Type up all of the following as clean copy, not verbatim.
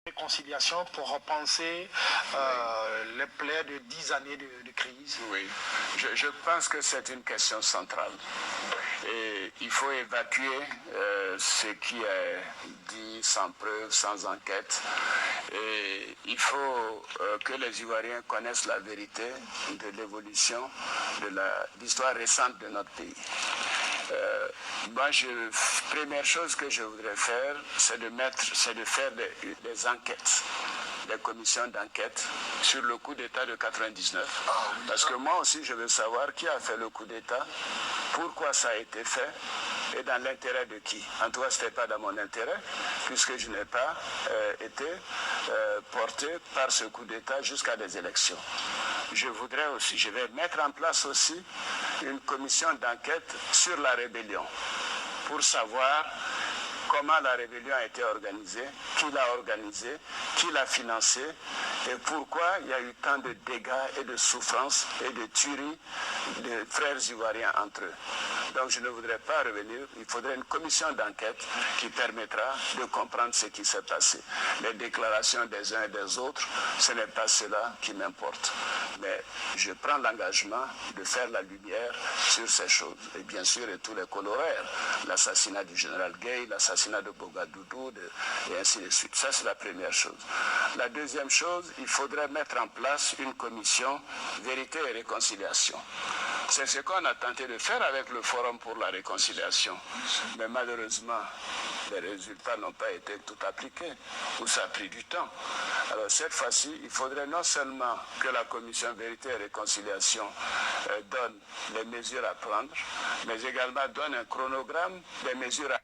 Réconciliation pour repenser les plaies de 10 années de crise. Oui, je pense que c'est une question centrale. Et il faut évacuer ce qui est dit sans preuve, sans enquête. Et il faut que les Ivoiriens connaissent la vérité de l'évolution de l'histoire récente de notre pays. Première chose que je voudrais faire, c'est de faire des enquêtes, des commissions d'enquête sur le coup d'État de 99. Parce que moi aussi, je veux savoir qui a fait le coup d'État, pourquoi ça a été fait et dans l'intérêt de qui. En tout cas, ce n'était pas dans mon intérêt, puisque je n'ai pas été porté par ce coup d'État jusqu'à des élections. Je vais mettre en place aussi une commission d'enquête sur la rébellion pour savoir comment la rébellion a été organisée, qui l'a financée et pourquoi il y a eu tant de dégâts et de souffrances et de tueries de frères ivoiriens entre eux. Donc je ne voudrais pas revenir, il faudrait une commission d'enquête qui permettra de comprendre ce qui s'est passé. Les déclarations des uns et des autres, ce n'est pas cela qui m'importe. Mais je prends l'engagement de faire la lumière sur ces choses. Et bien sûr, et tous les coloraires, l'assassinat du général Gueye, l'assassinat de Bogadoudou, et ainsi de suite. Ça, c'est la première chose. La deuxième chose, il faudrait mettre en place une commission vérité et réconciliation. C'est ce qu'on a tenté de faire avec le Forum pour la réconciliation. Mais malheureusement, les résultats n'ont pas été tout appliqués, ou ça a pris du temps. Alors cette fois-ci, il faudrait non seulement que la commission vérité et réconciliation donne les mesures à prendre, mais également donne un chronogramme des mesures à...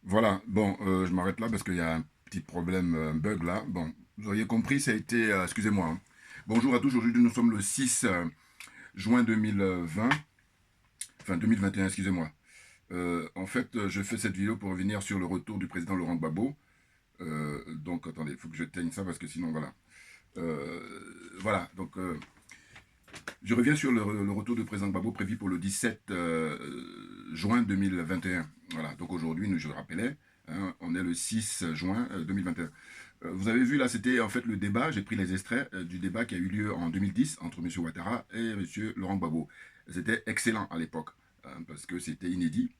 Voilà, bon, je m'arrête là parce qu'il y a un petit problème, un bug là. Bon, vous auriez compris, ça a été... excusez-moi. Hein. Bonjour à tous, aujourd'hui nous sommes le 6 juin 2020. Enfin, 2021, excusez-moi. En fait, je fais cette vidéo pour revenir sur le retour du président Laurent Gbagbo. Donc, attendez, il faut que je teigne ça parce que sinon, voilà. Voilà, donc... je reviens sur le retour du président Gbagbo prévu pour le 17 juin 2021. Voilà, donc aujourd'hui, je le rappelais, hein, on est le 6 juin 2021. Vous avez vu, là, c'était en fait le débat, j'ai pris les extraits du débat qui a eu lieu en 2010 entre M. Ouattara et M. Laurent Gbagbo. C'était excellent à l'époque, hein, parce que c'était inédit.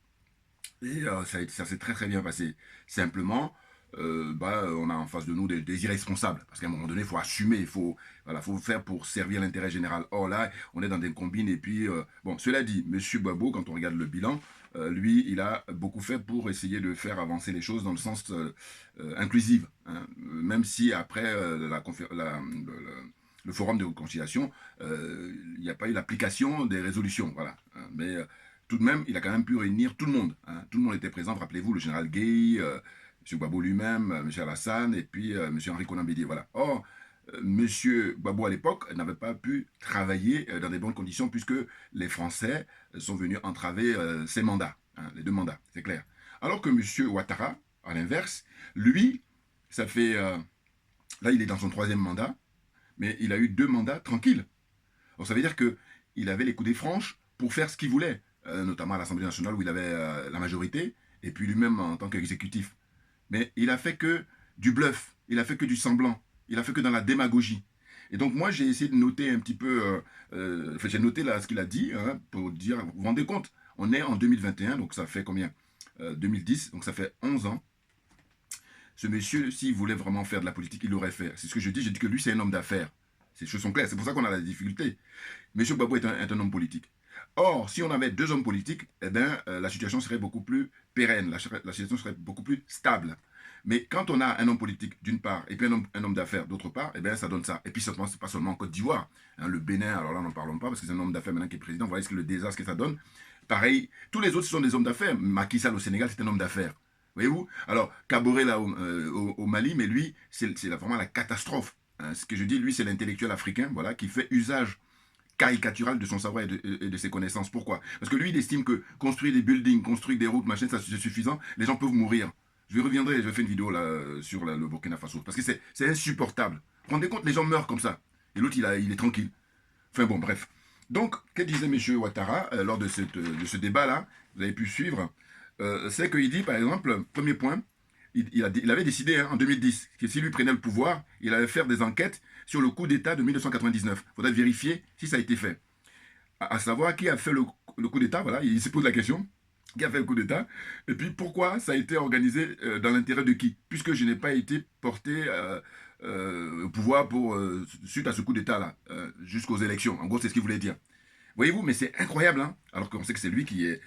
Et ça s'est très très bien passé. Simplement, on a en face de nous des irresponsables. Parce qu'à un moment donné, il faut assumer, il faut faire pour servir l'intérêt général. Or là, on est dans des combines et puis... bon, cela dit, M. Gbagbo, quand on regarde le bilan, lui, il a beaucoup fait pour essayer de faire avancer les choses dans le sens inclusif. Hein. Même si après le forum de réconciliation, il n'y a pas eu l'application des résolutions. Voilà. Hein. Mais tout de même, il a quand même pu réunir tout le monde. Hein. Tout le monde était présent, rappelez-vous, le général Gueye, M. Gbagbo lui-même, M. Alassane et puis M. Henri Konan Bédié. Voilà. Or, M. Gbagbo à l'époque n'avait pas pu travailler dans des bonnes conditions puisque les Français sont venus entraver ses mandats, hein, les 2 mandats, c'est clair. Alors que M. Ouattara, à l'inverse, lui, ça fait... là, il est dans son 3e mandat, mais il a eu 2 mandats tranquilles. Donc ça veut dire qu'il avait les coudées franches pour faire ce qu'il voulait, notamment à l'Assemblée nationale où il avait la majorité, et puis lui-même en tant qu'exécutif. Mais il a fait que du bluff, il a fait que du semblant, il a fait que dans la démagogie. Et donc moi j'ai essayé de noter un petit peu, j'ai noté là ce qu'il a dit, hein, pour dire, vous vous rendez compte, on est en 2021, donc ça fait combien 2010, donc ça fait 11 ans. Ce monsieur, s'il voulait vraiment faire de la politique, il l'aurait fait. C'est ce que je dis, j'ai dit que lui c'est un homme d'affaires. Ces choses sont claires, c'est pour ça qu'on a la difficulté. M. Gbagbo est un homme politique. Or, si on avait 2 hommes politiques, eh bien, la situation serait beaucoup plus pérenne, la situation serait beaucoup plus stable. Mais quand on a un homme politique d'une part, et puis un homme d'affaires d'autre part, eh bien, ça donne ça. Et puis, c'est pas seulement en Côte d'Ivoire. Hein, le Bénin, alors là, n'en parlons pas, parce que c'est un homme d'affaires maintenant qui est président. Vous voyez le désastre que ça donne. Pareil, tous les autres sont des hommes d'affaires. Macky Sall au Sénégal, c'est un homme d'affaires. Voyez-vous? Alors, Kaboré, là, au Mali, mais lui, c'est vraiment la catastrophe. Hein, ce que je dis, lui, c'est l'intellectuel africain, voilà, qui fait usage caricatural de son savoir et de ses connaissances. Pourquoi? Parce que lui, il estime que construire des buildings, construire des routes, machin, ça c'est suffisant. Les gens peuvent mourir. Je reviendrai, je vais faire une vidéo là sur le Burkina Faso. Parce que c'est insupportable. Vous vous rendez compte, les gens meurent comme ça. Et l'autre, il est tranquille. Enfin bon, bref. Donc, que disait M. Ouattara lors de ce débat-là, vous avez pu suivre, c'est qu'il dit, par exemple, premier point, il avait décidé hein, en 2010 que s'il lui prenait le pouvoir, il allait faire des enquêtes sur le coup d'État de 1999. Il faudrait vérifier si ça a été fait. À savoir qui a fait le coup d'État, voilà, il se pose la question. Qui a fait le coup d'État, et puis pourquoi ça a été organisé dans l'intérêt de qui, puisque je n'ai pas été porté au pouvoir suite à ce coup d'État-là, jusqu'aux élections. En gros, c'est ce qu'il voulait dire. Voyez-vous, mais c'est incroyable, hein, alors qu'on sait que c'est lui qui est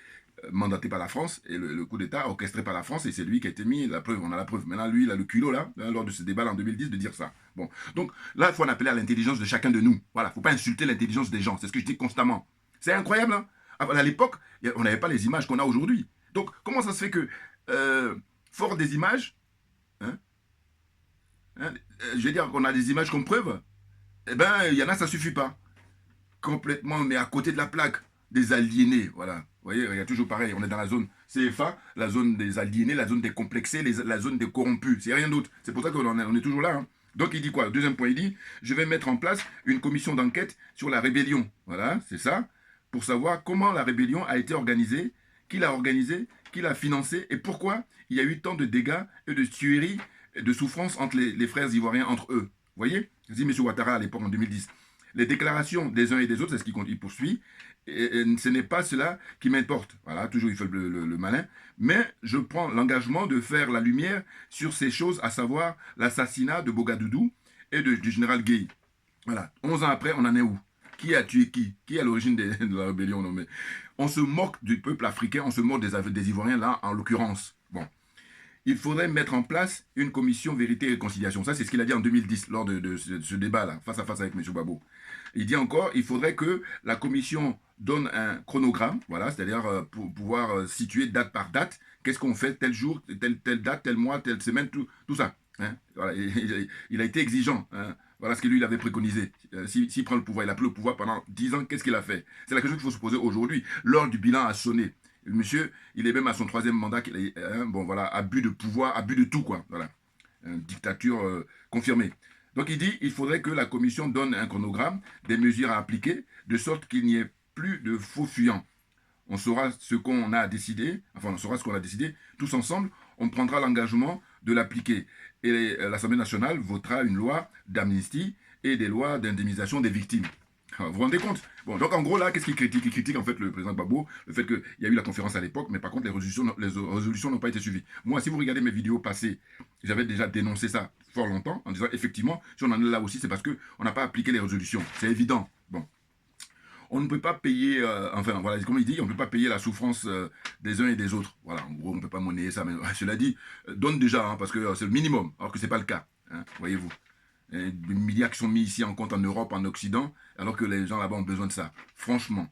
mandaté par la France, et le coup d'État orchestré par la France, et c'est lui qui a été mis, la preuve, on a la preuve. Maintenant, lui, il a le culot, là, hein, lors de ce débat en 2010, de dire ça. Bon, donc là, il faut en appeler à l'intelligence de chacun de nous. Voilà, il ne faut pas insulter l'intelligence des gens, c'est ce que je dis constamment. C'est incroyable, hein. À l'époque, on n'avait pas les images qu'on a aujourd'hui. Donc, comment ça se fait que, fort des images, hein, je vais dire qu'on a des images comme preuve, eh ben, il y en a, ça ne suffit pas. Complètement, mais à côté de la plaque, des aliénés, voilà. Vous voyez, il y a toujours pareil, on est dans la zone CFA, la zone des aliénés, la zone des complexés, la zone des corrompus, c'est rien d'autre. C'est pour ça qu'on est toujours là, hein. Donc il dit quoi? Deuxième point, il dit, je vais mettre en place une commission d'enquête sur la rébellion. Voilà, c'est ça. Pour savoir comment la rébellion a été organisée, qui l'a financée et pourquoi il y a eu tant de dégâts et de tueries et de souffrances entre les frères ivoiriens entre eux. Vous voyez? Dit M. Ouattara à l'époque en 2010. Les déclarations des uns et des autres, c'est ce qu'il poursuit, et ce n'est pas cela qui m'importe. Voilà, toujours il fait le malin. Mais je prends l'engagement de faire la lumière sur ces choses, à savoir l'assassinat de Bogadoudou et du général Gueye. Voilà, 11 ans après, on en est où? Qui a tué qui? Qui est à l'origine de la rébellion? Non, mais on se moque du peuple africain, on se moque des Ivoiriens, là, en l'occurrence. Bon. Il faudrait mettre en place une commission vérité et réconciliation. Ça, c'est ce qu'il a dit en 2010, lors de ce débat-là, face à face avec M. Gbagbo. Il dit encore, il faudrait que la commission donne un chronogramme, voilà, c'est-à-dire pour pouvoir situer date par date, qu'est-ce qu'on fait tel jour, telle date, tel mois, telle semaine, tout ça. Hein. Voilà, il a été exigeant. Hein. Voilà ce que lui, il avait préconisé. S'il prend le pouvoir, il a pris le pouvoir pendant 10 ans, qu'est-ce qu'il a fait? C'est la question qu'il faut se poser aujourd'hui. L'heure du bilan a sonné. Le monsieur, il est même à son 3e mandat, bon voilà, abus de pouvoir, abus de tout, quoi. Voilà, dictature confirmée. Donc il dit, il faudrait que la commission donne un chronogramme, des mesures à appliquer, de sorte qu'il n'y ait plus de faux fuyants. On saura ce qu'on a décidé, enfin on saura ce qu'on a décidé, tous ensemble, on prendra l'engagement de l'appliquer. Et l'Assemblée nationale votera une loi d'amnistie et des lois d'indemnisation des victimes. Vous vous rendez compte? Bon, donc en gros là, qu'est-ce qu'il critique? Il critique en fait le président Gbagbo, le fait qu'il y a eu la conférence à l'époque, mais par contre les résolutions n'ont pas été suivies. Moi, si vous regardez mes vidéos passées, j'avais déjà dénoncé ça fort longtemps, en disant effectivement, si on en est là aussi, c'est parce qu'on n'a pas appliqué les résolutions. C'est évident. Bon. On ne peut pas payer, enfin voilà, comme il dit, on ne peut pas payer la souffrance des uns et des autres. Voilà, en gros, on ne peut pas monnayer ça, mais cela dit, donne déjà, hein, parce que c'est le minimum, alors que ce n'est pas le cas, hein, voyez-vous. Des milliards qui sont mis ici en compte en Europe, en Occident, alors que les gens là-bas ont besoin de ça. Franchement,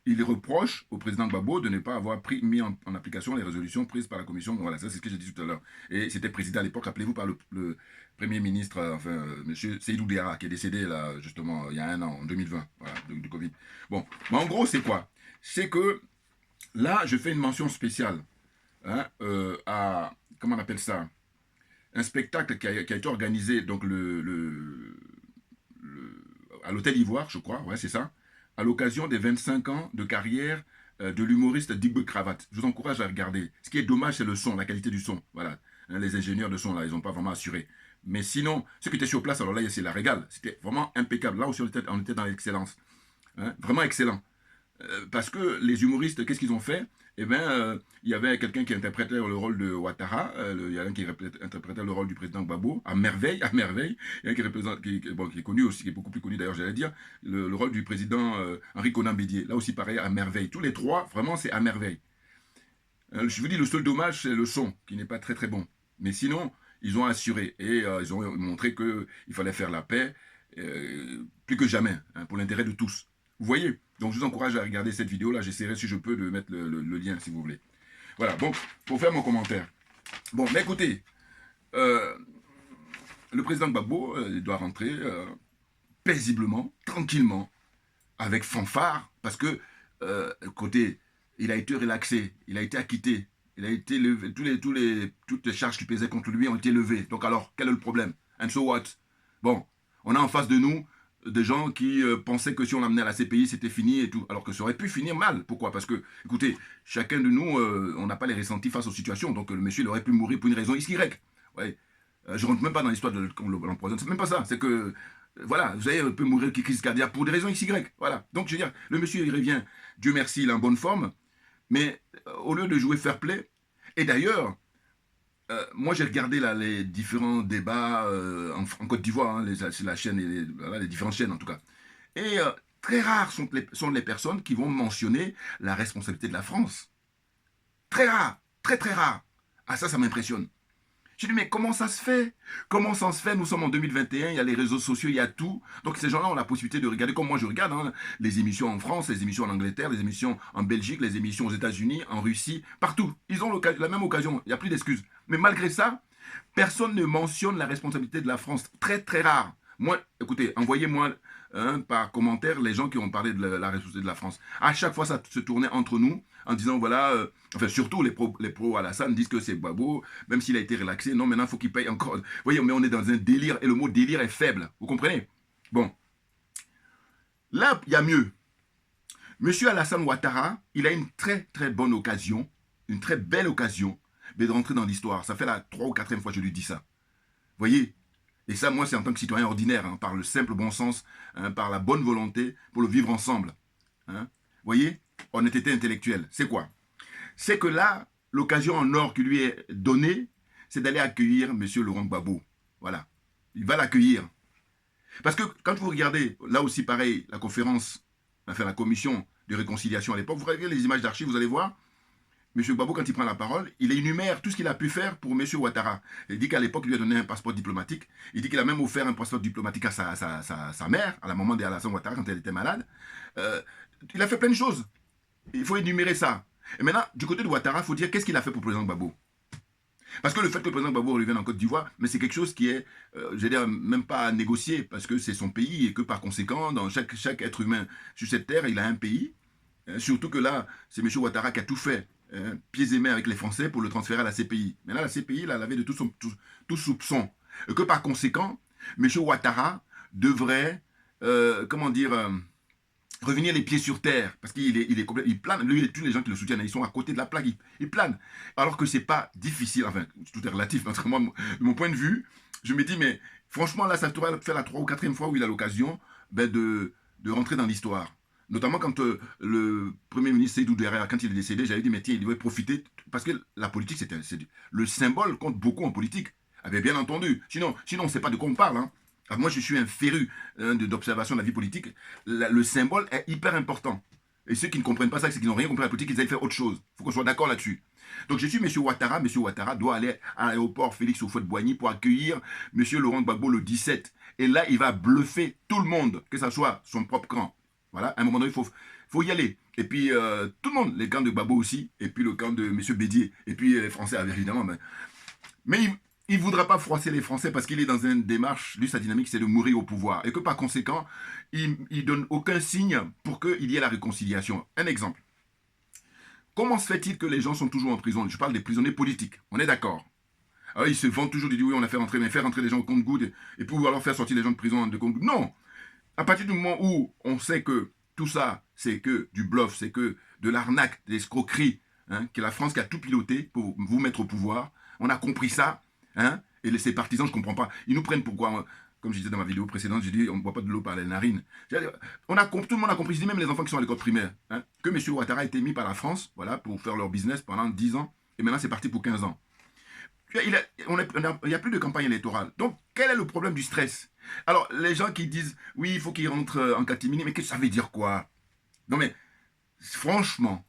il reproche au président Gbagbo de ne pas avoir mis en application les résolutions prises par la commission. Voilà, ça c'est ce que j'ai dit tout à l'heure. Et c'était présidé à l'époque, rappelez-vous, par le Premier ministre, enfin, M. Seydou Diarra, qui est décédé là, justement, il y a 1 an, en 2020, voilà, du Covid. Bon, mais en gros, c'est quoi? C'est que là, je fais une mention spéciale hein, à, comment on appelle ça? Un spectacle qui a été organisé donc à l'Hôtel Ivoire, je crois, ouais, c'est ça, à l'occasion des 25 ans de carrière de l'humoriste Digbe Cravate. Je vous encourage à regarder. Ce qui est dommage, c'est le son, la qualité du son. Voilà. Hein, les ingénieurs de son, là, ils n'ont pas vraiment assuré. Mais sinon, ceux qui étaient sur place, alors là, c'est la régale. C'était vraiment impeccable. Là aussi, on était dans l'excellence. Hein, vraiment excellent. Parce que les humoristes, qu'est-ce qu'ils ont fait? Eh bien, il y avait quelqu'un qui interprétait le rôle de Ouattara, il y a un qui interprétait le rôle du président Gbagbo, à merveille, à merveille. Il y a un qui est connu aussi, qui est beaucoup plus connu d'ailleurs, j'allais dire, le rôle du président Henri Konan Bédié. Là aussi, pareil, à merveille. Tous les trois, vraiment, c'est à merveille. Je vous dis, le seul dommage, c'est le son, qui n'est pas très très bon. Mais sinon, ils ont assuré et ils ont montré qu'il fallait faire la paix, plus que jamais, hein, pour l'intérêt de tous. Vous voyez? Donc je vous encourage à regarder cette vidéo-là. J'essaierai si je peux de mettre le lien si vous voulez. Voilà, donc pour faire mon commentaire. Bon, mais écoutez, le président Gbagbo doit rentrer paisiblement, tranquillement, avec fanfare, parce que côté, il a été relaxé, il a été acquitté, il a été levé, toutes les charges qui pesaient contre lui ont été levées. Donc alors, quel est le problème? And so what? Bon, on a en face de nous des gens qui pensaient que si on l'amenait à la CPI, c'était fini et tout. Alors que ça aurait pu finir mal. Pourquoi? Parce que, écoutez, chacun de nous, on n'a pas les ressentis face aux situations. Donc le monsieur, il aurait pu mourir pour une raison XY. Ouais. Je rentre même pas dans l'histoire de l'empoisonnement. C'est même pas ça. C'est que, voilà, vous savez, on peut mourir de crise cardiaque pour des raisons XY. Voilà. Donc, je veux dire, le monsieur, il revient. Dieu merci, il est en bonne forme. Mais au lieu de jouer fair play, et d'ailleurs, moi, j'ai regardé là, les différents débats en Côte d'Ivoire, hein, sur la chaîne, voilà, les différentes chaînes en tout cas. Et très rares sont les personnes qui vont mentionner la responsabilité de la France. Très rares, très très rares. Ah ça m'impressionne. Je dis, mais comment ça se fait? Comment ça se fait? Nous sommes en 2021, il y a les réseaux sociaux, il y a tout. Donc ces gens-là ont la possibilité de regarder, comme moi je regarde, hein, les émissions en France, les émissions en Angleterre, les émissions en Belgique, les émissions aux États-Unis, en Russie, partout. Ils ont la même occasion, il n'y a plus d'excuses. Mais malgré ça, personne ne mentionne la responsabilité de la France. Très très rare. Moi, écoutez, envoyez-moi par commentaire les gens qui ont parlé de la responsabilité de la France. À chaque fois, ça se tournait entre nous en disant, voilà, enfin surtout les pro Alassane disent que c'est Gbagbo, même s'il a été relaxé, non, maintenant il faut qu'il paye encore. Vous voyez, mais on est dans un délire, et le mot délire est faible, vous comprenez? Bon, là, il y a mieux. Monsieur Alassane Ouattara, il a une très très bonne occasion, une très belle occasion, de rentrer dans l'histoire. Ça fait la 3e ou 4e fois que je lui dis ça. Vous voyez? Et ça, moi, c'est en tant que citoyen ordinaire, hein, par le simple bon sens, hein, par la bonne volonté, pour le vivre ensemble. Hein. Vous voyez? Honnêteté intellectuelle. C'est quoi? C'est que là, l'occasion en or qui lui est donnée, c'est d'aller accueillir M. Laurent Gbagbo. Voilà. Il va l'accueillir. Parce que quand vous regardez, là aussi pareil, la conférence, enfin la commission de réconciliation à l'époque, vous regardez les images d'archives, vous allez voir, M. Gbagbo, quand il prend la parole, il énumère tout ce qu'il a pu faire pour M. Ouattara. Il dit qu'à l'époque, il lui a donné un passeport diplomatique. Il dit qu'il a même offert un passeport diplomatique à sa mère, à la maman d'Alassane Ouattara, quand elle était malade. Il a fait plein de choses. Il faut énumérer ça. Et maintenant, du côté de Ouattara, il faut dire qu'est-ce qu'il a fait pour le président Gbagbo. Parce que le fait que le président Gbagbo revienne en Côte d'Ivoire, mais c'est quelque chose qui est, je veux dire, même pas à négocier, parce que c'est son pays et que par conséquent, dans chaque être humain sur cette terre, il a un pays. Surtout que là, c'est M. Ouattara qui a tout fait, pieds et mains avec les Français pour le transférer à la CPI. Mais là, la CPI, là, elle avait de tout soupçon. Et que par conséquent, M. Ouattara devrait, comment dire, revenir les pieds sur terre, parce il plane, lui et tous les gens qui le soutiennent, ils sont à côté de la plaque, il plane. Alors que c'est pas difficile, enfin, tout est relatif, mais moi, de mon point de vue, je me dis, mais franchement, là, ça devrait faire la 3e ou 4e fois où il a l'occasion de rentrer dans l'histoire. Notamment quand le Premier ministre Seydou Douéra, quand il est décédé, j'avais dit, mais tiens, il devait profiter, parce que la politique, le symbole compte beaucoup en politique, avait bien entendu. Sinon, on ne sait pas de quoi on parle, hein. Alors moi, je suis un féru d'observation de la vie politique. Le symbole est hyper important. Et ceux qui ne comprennent pas ça, c'est qu'ils n'ont rien compris à la politique, ils aillent faire autre chose. Il faut qu'on soit d'accord là-dessus. Donc je suis M. Ouattara. M. Ouattara doit aller à l'aéroport Félix Houphouët-Boigny pour accueillir M. Laurent Gbagbo le 17. Et là, il va bluffer tout le monde, que ce soit son propre camp. Voilà, à un moment donné, il faut y aller. Et puis, tout le monde, les camps de Gbagbo aussi, et puis le camp de M. Bédier, et puis les Français, évidemment. Mais il ne voudra pas froisser les Français parce qu'il est dans une démarche, lui, sa dynamique, c'est de mourir au pouvoir. Et que par conséquent, il ne donne aucun signe pour qu'il y ait la réconciliation. Un exemple. Comment se fait-il que les gens sont toujours en prison? Je parle des prisonniers politiques. On est d'accord. Alors, ils se vantent toujours de dire oui, on a fait rentrer, mais faire rentrer les gens au compte-gouttes et puis alors faire sortir les gens de prison de compte-gouttes. Non. À partir du moment où on sait que tout ça, c'est que du bluff, c'est que de l'arnaque, de l'escroquerie, hein, que la France qui a tout piloté pour vous mettre au pouvoir, on a compris ça. Hein? Et ces partisans, je ne comprends pas. Ils nous prennent pourquoi, comme je disais dans ma vidéo précédente, j'ai dit on ne boit pas de l'eau par les narines. Tout le monde a compris, je dis même les enfants qui sont à l'école primaire, hein, que M. Ouattara a été mis par la France, voilà, pour faire leur business pendant 10 ans, et maintenant c'est parti pour 15 ans. Il n'y a plus de campagne électorale. Donc, quel est le problème du stress? Alors, les gens qui disent, oui, il faut qu'il rentre en catimini, mais ça veut dire quoi? Non mais, franchement,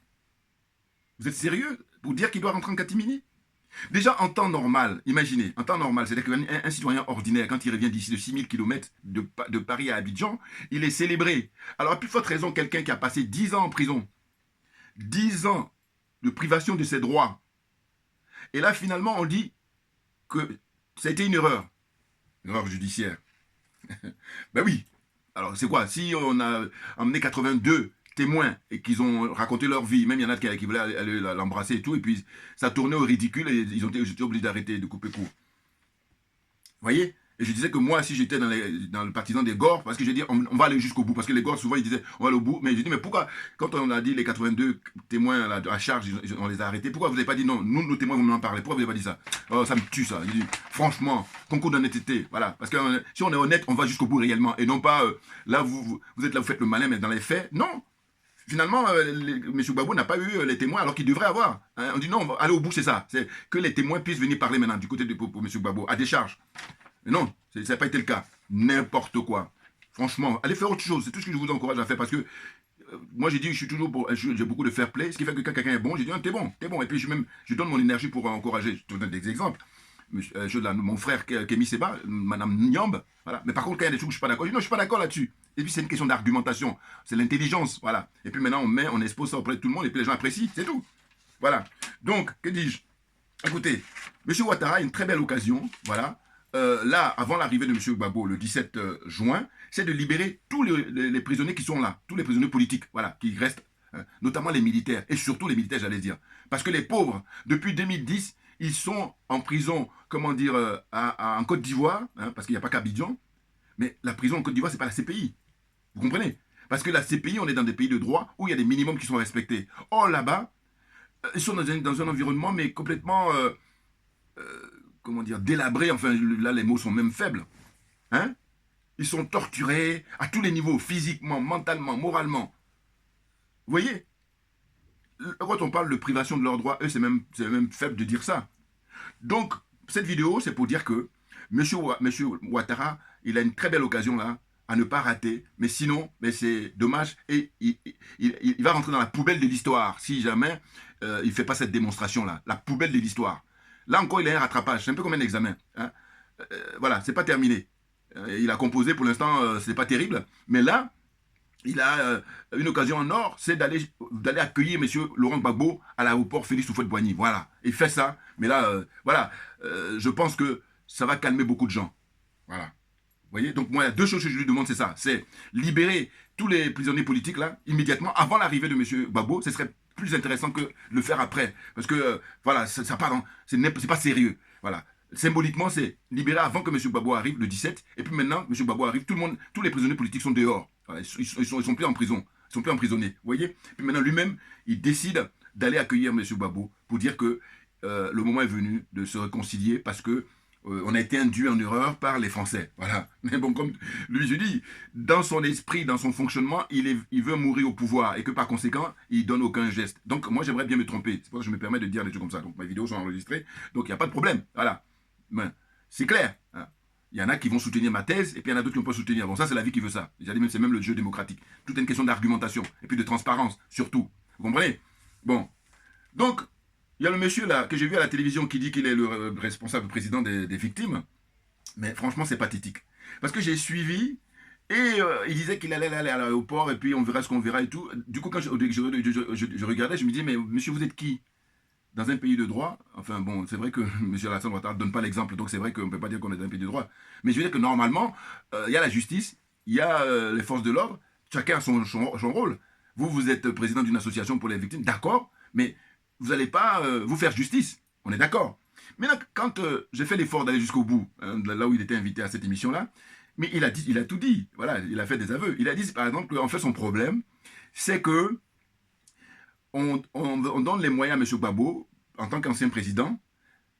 vous êtes sérieux pour dire qu'il doit rentrer en catimini? Déjà, en temps normal, imaginez, en temps normal, c'est-à-dire qu'un citoyen ordinaire, quand il revient d'ici de 6000 km de Paris à Abidjan, il est célébré. Alors, à plus forte raison, quelqu'un qui a passé 10 ans en prison, 10 ans de privation de ses droits, et là, finalement, on dit que ça a été une erreur judiciaire. Ben oui. Alors, c'est quoi? Si on a emmené 82 témoins et qu'ils ont raconté leur vie, même il y en a qui voulaient aller l'embrasser et tout, et puis ça tournait au ridicule et ils ont été obligés d'arrêter, de couper court. Vous voyez? Et je disais que moi, si j'étais dans le partisan des Gors, parce que j'ai dit, on va aller jusqu'au bout. Parce que les Gors, souvent, ils disaient, on va aller au bout. Mais j'ai dit, mais pourquoi, quand on a dit les 82 témoins à charge, on les a arrêtés, pourquoi vous n'avez pas dit non, nous, nos témoins, vont en parler. Pourquoi vous n'avez pas dit ça? Oh, ça me tue, ça. J'ai dit, franchement, concours d'honnêteté. Voilà. Parce que si on est honnête, on va jusqu'au bout réellement. Et non pas, là, vous êtes là, vous faites le malin, mais dans les faits, non. Finalement, M. Gbagbo n'a pas eu les témoins alors qu'il devrait avoir. Hein. On dit non, on va aller au bout, c'est ça. C'est que les témoins puissent venir parler maintenant du côté pour M. Gbagbo, à décharge. Mais non, ça n'a pas été le cas. N'importe quoi. Franchement, allez faire autre chose. C'est tout ce que je vous encourage à faire parce que moi j'ai dit, je suis toujours j'ai beaucoup de fair play. Ce qui fait que quand quelqu'un est bon, j'ai dit, t'es bon, t'es bon. Et puis je donne mon énergie pour encourager. Je te donne des exemples. Mon frère Kémy Seba, Madame Nyamb, voilà. Mais par contre, quand il y a des trucs où je ne suis pas d'accord, je dis non, je ne suis pas d'accord là-dessus. Et puis c'est une question d'argumentation, c'est l'intelligence, voilà. Et puis maintenant, on expose ça auprès de tout le monde et puis les gens apprécient, c'est tout. Voilà. Donc, que dis-je? Écoutez, M. Ouattara a une très belle occasion, voilà. Là, avant l'arrivée de M. Gbagbo, le 17 juin, c'est de libérer tous les prisonniers qui sont là, tous les prisonniers politiques, voilà, qui restent, notamment les militaires, et surtout les militaires, j'allais dire. Parce que les pauvres, depuis 2010, ils sont en prison, comment dire, en Côte d'Ivoire, hein, parce qu'il n'y a pas qu'Abidjan, mais la prison en Côte d'Ivoire, ce n'est pas la CPI. Vous comprenez? Parce que la CPI, on est dans des pays de droit où il y a des minimums qui sont respectés. Or, là-bas, ils sont dans un environnement, mais complètement, comment dire, délabré. Enfin, là, les mots sont même faibles. Hein? Ils sont torturés à tous les niveaux, physiquement, mentalement, moralement. Vous voyez? Quand on parle de privation de leurs droits, eux, c'est même faible de dire ça. Donc, cette vidéo, c'est pour dire que M. Ouattara, il a une très belle occasion là, à ne pas rater. Mais sinon, c'est dommage. Et il va rentrer dans la poubelle de l'histoire si jamais il ne fait pas cette démonstration-là. La poubelle de l'histoire. Là encore, il a un rattrapage. C'est un peu comme un examen. Hein. Voilà, c'est pas terminé. Il a composé, pour l'instant, c'est pas terrible. Mais là, il a une occasion en or, c'est d'aller accueillir M. Laurent Gbagbo à l'aéroport Félix Houphouët-Boigny. Voilà, il fait ça. Mais là, voilà, je pense que ça va calmer beaucoup de gens. Voilà. Vous voyez? Donc moi, il y a deux choses que je lui demande, c'est ça. C'est libérer tous les prisonniers politiques, là, immédiatement, avant l'arrivée de M. Gbagbo. Ce serait plus intéressant que le faire après. Parce que, voilà, ça part dans... C'est pas sérieux. Voilà. Symboliquement, c'est libérer avant que M. Gbagbo arrive, le 17. Et puis maintenant, M. Gbagbo arrive, tous les prisonniers politiques sont dehors. Voilà, ils sont plus en prison. Ils sont plus emprisonnés. Vous voyez? Puis maintenant, lui-même, il décide d'aller accueillir M. Gbagbo pour dire que le moment est venu de se réconcilier parce que on a été induit en erreur par les Français. Voilà. Mais bon, comme lui, je dis, dans son esprit, dans son fonctionnement, il veut mourir au pouvoir et que par conséquent, il donne aucun geste. Donc moi, j'aimerais bien me tromper. C'est pour ça que je me permets de dire des choses comme ça. Donc mes vidéos sont enregistrées. Donc il n'y a pas de problème. Voilà. C'est clair. Hein. Il y en a qui vont soutenir ma thèse, et puis il y en a d'autres qui ne vont pas soutenir. Bon, ça, c'est la vie qui veut ça. C'est même le jeu démocratique. Tout est une question d'argumentation, et puis de transparence, surtout. Vous comprenez? Bon. Donc, il y a le monsieur, là, que j'ai vu à la télévision, qui dit qu'il est le responsable président des victimes. Mais franchement, c'est pathétique. Parce que j'ai suivi, et il disait qu'il allait aller à l'aéroport, et puis on verra ce qu'on verra et tout. Du coup, quand je regardais, je me disais, mais monsieur, vous êtes qui? Dans un pays de droit, enfin bon, c'est vrai que M. Alassane Ouattara ne donne pas l'exemple, donc c'est vrai qu'on ne peut pas dire qu'on est dans un pays de droit. Mais je veux dire que normalement, il y a la justice, il y a les forces de l'ordre, chacun a son rôle. Vous êtes président d'une association pour les victimes, d'accord, mais vous n'allez pas vous faire justice, on est d'accord. Maintenant, quand j'ai fait l'effort d'aller jusqu'au bout, hein, là où il était invité à cette émission-là, mais il a tout dit, voilà, il a fait des aveux. Il a dit, par exemple, qu'en fait, son problème, c'est que on donne les moyens à M. Gbagbo, en tant qu'ancien président,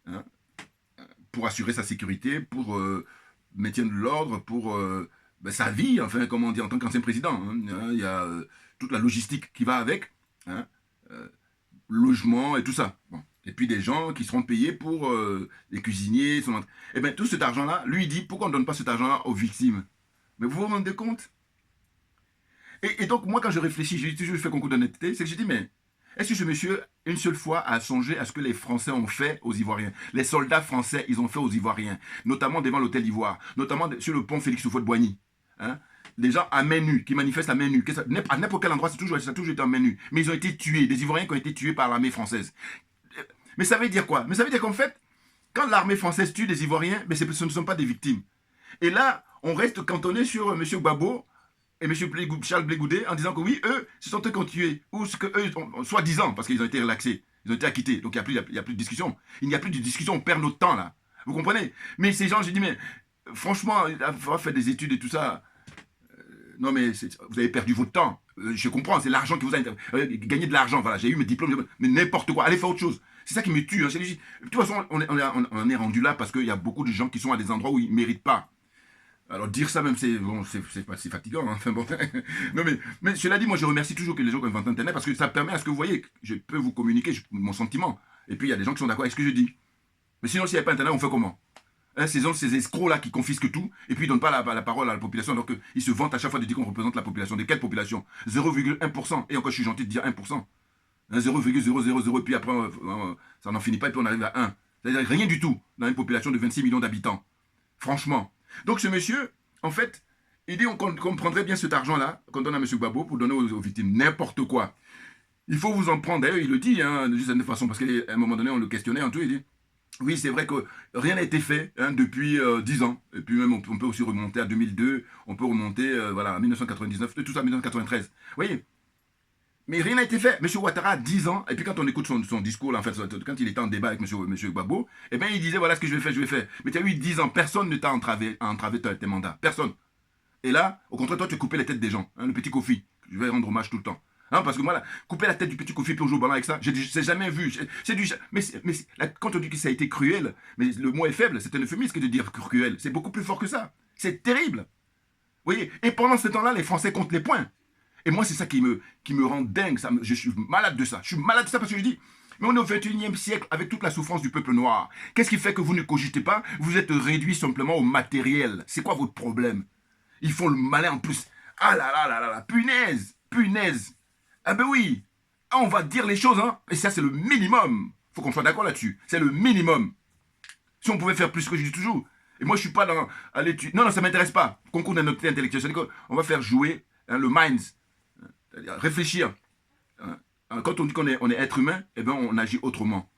hein, pour assurer sa sécurité, pour maintien de l'ordre, pour sa vie, enfin, comment dire, en tant qu'ancien président. Hein, il y a toute la logistique qui va avec, hein, logement et tout ça. Bon. Et puis des gens qui seront payés pour les cuisiniers. Et bien, tout cet argent-là, lui, il dit, pourquoi on ne donne pas cet argent-là aux victimes? Mais vous vous rendez compte? Et donc, moi, quand je réfléchis, j'ai toujours fait concours d'honnêteté, c'est que je dis, mais est-ce que ce monsieur, une seule fois, a songé à ce que les Français ont fait aux Ivoiriens? Les soldats français, ils ont fait aux Ivoiriens, notamment devant l'hôtel d'Ivoire, notamment sur le pont Félix Houphouët-Boigny. Hein? Les gens à main nue, qui manifestent à main nue, à n'importe quel endroit, ça a toujours été à main nue. Mais ils ont été tués, des Ivoiriens qui ont été tués par l'armée française. Mais ça veut dire quoi? Mais ça veut dire qu'en fait, quand l'armée française tue des Ivoiriens, mais ce ne sont pas des victimes. Et là, on reste cantonné sur M. Gbagbo et M. Charles Blé Goudé en disant que oui, eux, ce sont eux qui ont tué. Ou ce que eux, soi-disant, parce qu'ils ont été relaxés, ils ont été acquittés. Donc il n'y a plus de discussion. Il n'y a plus de discussion, on perd notre temps là. Vous comprenez? Mais ces gens, j'ai dit, mais franchement, il faudra faire des études et tout ça. Non, mais vous avez perdu votre temps. Je comprends, c'est l'argent qui vous a... gagné de l'argent, voilà, j'ai eu mes diplômes, mais n'importe quoi, allez faire autre chose. C'est ça qui me tue. Hein. De toute façon, on est rendu là parce qu'il y a beaucoup de gens qui sont à des endroits où ils ne méritent pas. Alors dire ça même, c'est bon, c'est fatigant. Hein. Enfin, bon. Non, mais cela dit, moi je remercie toujours que les gens qui inventent Internet parce que ça permet à ce que vous voyez, je peux vous communiquer mon sentiment. Et puis il y a des gens qui sont d'accord avec ce que je dis. Mais sinon, s'il n'y avait pas Internet, on fait comment? Hein, ces escrocs-là qui confisquent tout, et puis ils ne donnent pas la parole à la population, alors qu'ils se vantent à chaque fois de dire qu'on représente la population. De quelle population? 0,1%. Et encore, je suis gentil de dire 1%. 0,000, et puis après, ça n'en finit pas, et puis on arrive à 1. C'est-à-dire rien du tout dans une population de 26 millions d'habitants. Franchement. Donc ce monsieur, en fait, il dit qu'on prendrait bien cet argent-là, qu'on donne à M. Gbagbo pour donner aux victimes n'importe quoi. Il faut vous en prendre. D'ailleurs, il le dit, hein, de cette façon, parce qu'à un moment donné, on le questionnait en tout, il dit, oui, c'est vrai que rien n'a été fait hein, depuis 10 ans. Et puis même, on peut aussi remonter à 2002, on peut remonter voilà, à 1999, tout ça à 1993. Vous voyez? Mais rien n'a été fait. M. Ouattara a 10 ans, et puis quand on écoute son discours, là, en fait, quand il était en débat avec M. Gbagbo, eh bien, il disait, voilà ce que je vais faire. Mais tu as eu 10 ans, personne ne t'a entravé tes mandats. Personne. Et là, au contraire, toi, tu as coupé les têtes des gens. Hein, le petit Kofi. Je vais rendre hommage tout le temps. Hein, parce que moi, là, couper la tête du petit Kofi puis on joue au ballon avec ça, j'ai jamais vu. Quand on dit que ça a été cruel, mais le mot est faible, c'est un euphémisme de dire cruel. C'est beaucoup plus fort que ça. C'est terrible. Vous voyez? Et pendant ce temps-là, les Français comptent les points. Et moi, c'est ça qui me rend dingue. Je suis malade de ça. Je suis malade de ça parce que je dis, mais on est au 21e siècle avec toute la souffrance du peuple noir. Qu'est-ce qui fait que vous ne cogitez pas? Vous êtes réduit simplement au matériel. C'est quoi votre problème? Ils font le malin en plus. Ah là là là là là, punaise, punaise. Ah ben oui, on va dire les choses, hein. Et ça, c'est le minimum. Faut qu'on soit d'accord là-dessus. C'est le minimum. Si on pouvait faire plus que je dis toujours. Et moi, je suis pas dans l'étude. Non, non, ça m'intéresse pas. Concours d'honnêteté intellectuelle. C'est-à-dire qu'on va faire jouer hein, le minds. C'est-à-dire réfléchir. Quand on dit qu'on est être humain, eh ben, on agit autrement.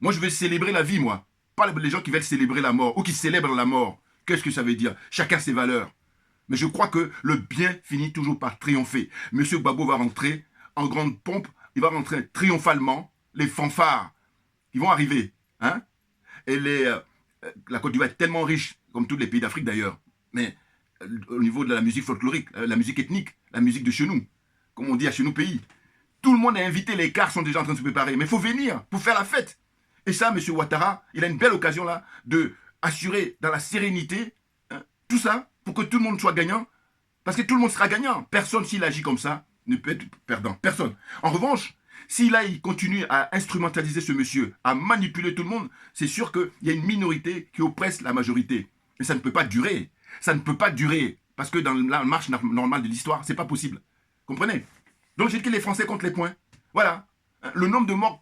Moi, je vais célébrer la vie, moi. Pas les gens qui veulent célébrer la mort ou qui célèbrent la mort. Qu'est-ce que ça veut dire? Chacun ses valeurs. Mais je crois que le bien finit toujours par triompher. Monsieur Gbagbo va rentrer en grande pompe, il va rentrer triomphalement, les fanfares, ils vont arriver. Hein? Et la Côte d'Ivoire est tellement riche, comme tous les pays d'Afrique d'ailleurs, mais au niveau de la musique folklorique, la musique ethnique, la musique de chez nous, comme on dit à chez nous pays, tout le monde est invité, les cars sont déjà en train de se préparer, mais il faut venir pour faire la fête. Et ça, monsieur Ouattara, il a une belle occasion là de assurer dans la sérénité hein, tout ça, pour que tout le monde soit gagnant, parce que tout le monde sera gagnant. Personne, s'il agit comme ça, ne peut être perdant. Personne. En revanche, si là, il continue à instrumentaliser ce monsieur, à manipuler tout le monde, c'est sûr qu'il y a une minorité qui oppresse la majorité. Mais ça ne peut pas durer. Ça ne peut pas durer. Parce que dans la marche normale de l'histoire, c'est pas possible. Comprenez? Donc, j'ai dit que les Français comptent les points. Voilà. Le nombre de morts...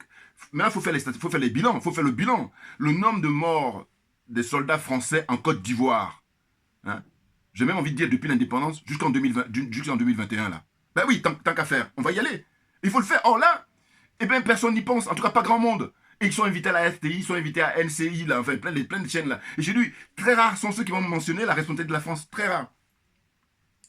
Maintenant, il faut faire les bilans. Il faut faire le bilan. Le nombre de morts des soldats français en Côte d'Ivoire. Hein? J'ai même envie de dire depuis l'indépendance jusqu'en 2021 là. Ben oui, tant qu'à faire, on va y aller. Il faut le faire. Or là, eh bien personne n'y pense, en tout cas pas grand monde. Et ils sont invités à la RTI, ils sont invités à NCI, là, enfin plein de chaînes là. Et j'ai lu, très rares sont ceux qui vont mentionner la responsabilité de la France, très rares.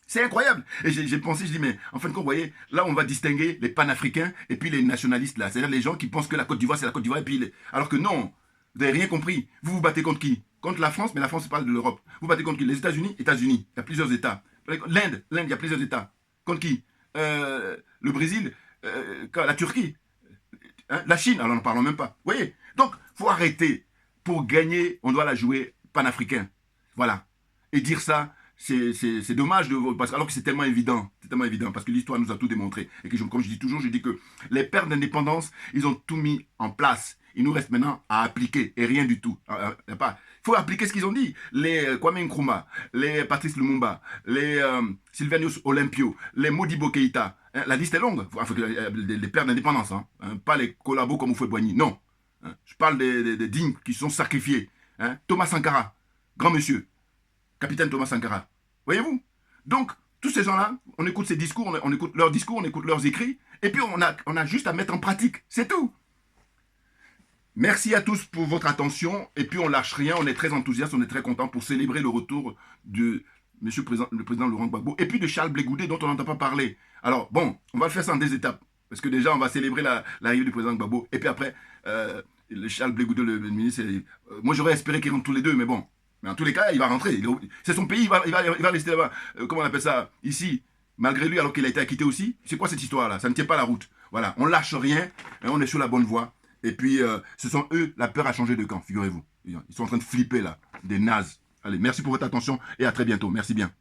C'est incroyable. Et j'ai pensé, je dis, mais en fin de compte, vous voyez, là on va distinguer les panafricains et puis les nationalistes là. C'est-à-dire les gens qui pensent que la Côte d'Ivoire c'est la Côte d'Ivoire et puis... Alors que non, vous n'avez rien compris. Vous vous battez contre qui? Contre la France, mais la France parle de l'Europe. Vous battez contre qui? Les États-Unis? États-Unis. Il y a plusieurs États. L'Inde, il y a plusieurs États. Contre qui? Le Brésil, la Turquie, hein? La Chine, alors n'en parlons même pas. Vous voyez? Donc, il faut arrêter. Pour gagner, on doit la jouer panafricain. Voilà. Et dire ça, c'est dommage, alors que c'est tellement évident. C'est tellement évident, parce que l'histoire nous a tout démontré. Et que, comme je dis toujours, je dis que les pères d'indépendance, ils ont tout mis en place. Il nous reste maintenant à appliquer, et rien du tout. Il faut appliquer ce qu'ils ont dit. Les Kwame Nkrumah, les Patrice Lumumba, les Sylvanus Olympio, les Modibo Keïta. Hein, la liste est longue. Les pères d'indépendance, hein, pas les collabos comme Houphouët-Boigny, non. Hein, je parle des dignes qui se sont sacrifiés. Hein, Thomas Sankara, grand monsieur, capitaine Thomas Sankara. Voyez-vous? Donc, tous ces gens-là, on écoute ces discours, on écoute leurs discours, on écoute leurs écrits, et puis on a juste à mettre en pratique. C'est tout. Merci à tous pour votre attention. Et puis on lâche rien, on est très enthousiaste, on est très content pour célébrer le retour de le président Laurent Gbagbo et puis de Charles Blé Goudé dont on n'entend pas parler. Alors bon, on va le faire ça en deux étapes. Parce que déjà on va célébrer l'arrivée du président Gbagbo. Et puis après, le Charles Blé Goudé, le ministre, moi j'aurais espéré qu'ils rentrent tous les deux, mais bon, Mais en tous les cas, il va rentrer. C'est son pays, il va rester là-bas. Comment on appelle ça? Ici, malgré lui, alors qu'il a été acquitté aussi. C'est quoi cette histoire-là? Ça ne tient pas la route. Voilà, on lâche rien, hein, on est sur la bonne voie. Et puis, ce sont eux, la peur a changé de camp, figurez-vous. Ils sont en train de flipper là, des nazes. Allez, merci pour votre attention et à très bientôt. Merci bien.